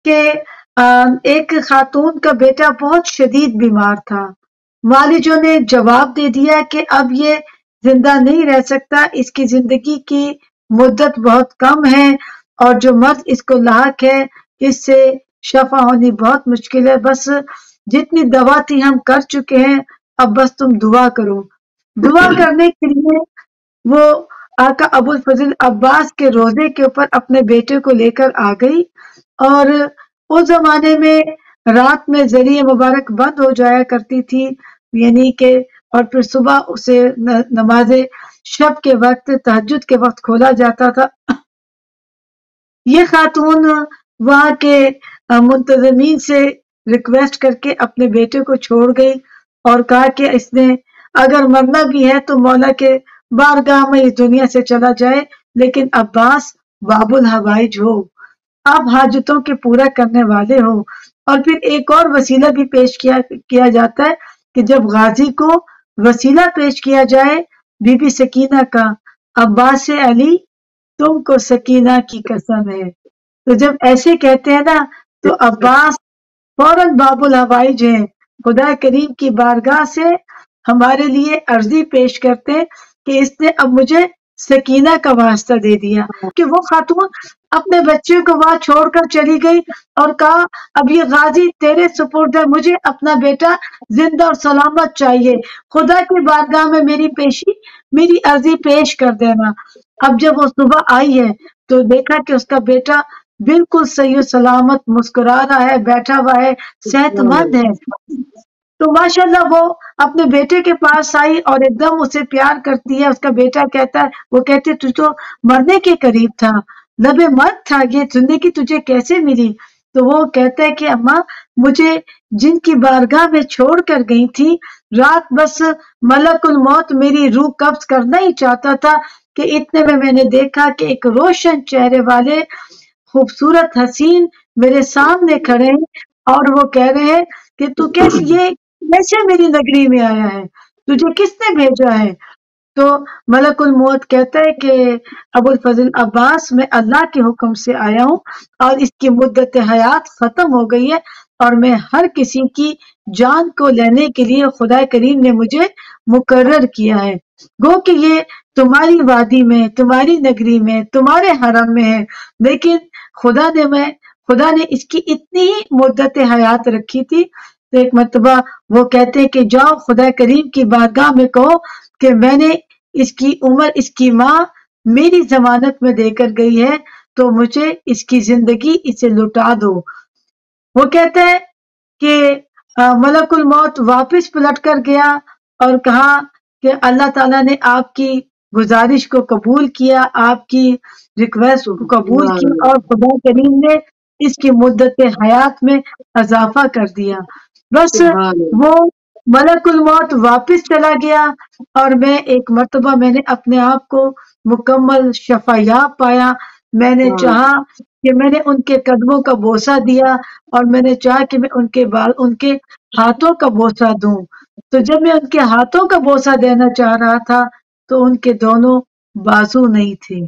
کہ ایک خاتون کا بیٹا بہت شدید بیمار تھا. والدوں نے جواب دے دیا کہ اب یہ زندہ نہیں رہ سکتا، اس کی زندگی کی مدت بہت کم ہے اور جو مرض اس کو لاحق ہے اس سے شفا ہونی بہت مشکل ہے. بس جتنی دوا تھی ہم کر چکے ہیں، اب بس تم دعا کرو. دعا کرنے کے لیے وہ آقا ابو الفضل عباس کے روزے کے اوپر اپنے بیٹے کو لے کر آ گئی. اور اس زمانے میں رات میں ذریعہ مبارک بند ہو جایا کرتی تھی، یعنی کہ اور پھر صبح اسے نماز شب کے وقت تہجد کے وقت کھولا جاتا تھا. یہ خاتون وہاں کے منتظمین سے ریکویسٹ کر کے اپنے بیٹے کو چھوڑ گئی اور کہا کہ اس نے اگر مرنا بھی ہے تو مولا کے بارگاہ میں اس دنیا سے چلا جائے، لیکن عباس باب الحوائج ہو، آپ حاجتوں کے پورا کرنے والے ہو. اور پھر ایک اور وسیلہ بھی پیش کیا جاتا ہے کہ جب غازی کو وسیلہ پیش کیا جائے بی بی سکینہ کا، عباس سے علی تم کو سکینہ کی قسم ہے، تو جب ایسے کہتے ہیں نا تو عباس فوراً باب الحوائج ہیں، خدا کریم کی بارگاہ سے ہمارے لیے عرضی پیش کرتے ہیں کہ اس نے اب مجھے سکینہ کا واسطہ دے دیا. کہ وہ خاتون اپنے بچے کو وہاں چھوڑ کر چلی گئی اور کہا اب یہ غازی تیرے سپرد ہے، مجھے اپنا بیٹا زندہ اور سلامت چاہیے، خدا کی بارگاہ میں میری عرضی پیش کر دینا. اب جب وہ صبح آئی ہے تو دیکھا کہ اس کا بیٹا بالکل صحیح و سلامت مسکرا رہا ہے، بیٹھا ہوا ہے، صحت مند ہے. تو ماشاءاللہ وہ اپنے بیٹے کے پاس آئی اور ایک دم اسے پیار کرتی ہے. اس کا بیٹا کہتا ہے، وہ کہتے تو مرنے کے قریب تھا، لبے مرگ تھا، یہ زندگی تجھے کیسے ملی؟ تو وہ کہتا ہے کہ اماں مجھے جن کی بارگاہ میں چھوڑ کر گئی تھی، رات بس ملک الموت میری روح قبض کرنا ہی چاہتا تھا کہ اتنے میں نے دیکھا کہ ایک روشن چہرے والے خوبصورت حسین میرے سامنے کھڑے ہیں اور وہ کہہ رہے ہیں کہ تو کیسے میری نگری میں آیا ہے، تجھے کس نے بھیجا ہے؟ تو ملک الموت کہتا ہے کہ ابو الفضل عباس میں اللہ کے حکم سے آیا ہوں اور اس کی مدت حیات ختم ہو گئی ہے اور میں ہر کسی کی جان کو لینے کے لیے خدا کریم نے مجھے مقرر کیا ہے. گو کہ یہ تمہاری وادی میں، تمہاری نگری میں، تمہارے حرم میں ہے، لیکن خدا نے اس کی اتنی ہی مدت حیات رکھی تھی. تو ایک مرتبہ وہ کہتے ہیں کہ جاؤ خدا کریم کی بارگاہ میں کہو کہ میں نے اس کی عمر، اس کی ماں میری ضمانت میں دے کر گئی ہے تو مجھے اس کی زندگی اسے لٹا دو. وہ کہتے ہیں کہ ملک الموت واپس پلٹ کر گیا اور کہا کہ اللہ تعالیٰ نے آپ کی گزارش کو قبول کیا، آپ کی ریکویسٹ کو قبول کیا اور خدا کریم نے اس کی مدت حیات میں اضافہ کر دیا. بس وہ ملک الموت واپس چلا گیا اور میں ایک مرتبہ میں نے اپنے آپ کو مکمل شفا یاب پایا. میں نے چاہا کہ میں نے ان کے قدموں کا بوسہ دیا اور میں نے چاہا کہ میں ان کے ہاتھوں کا بوسہ دوں. تو جب میں ان کے ہاتھوں کا بوسہ دینا چاہ رہا تھا تو ان کے دونوں بازو نہیں تھے.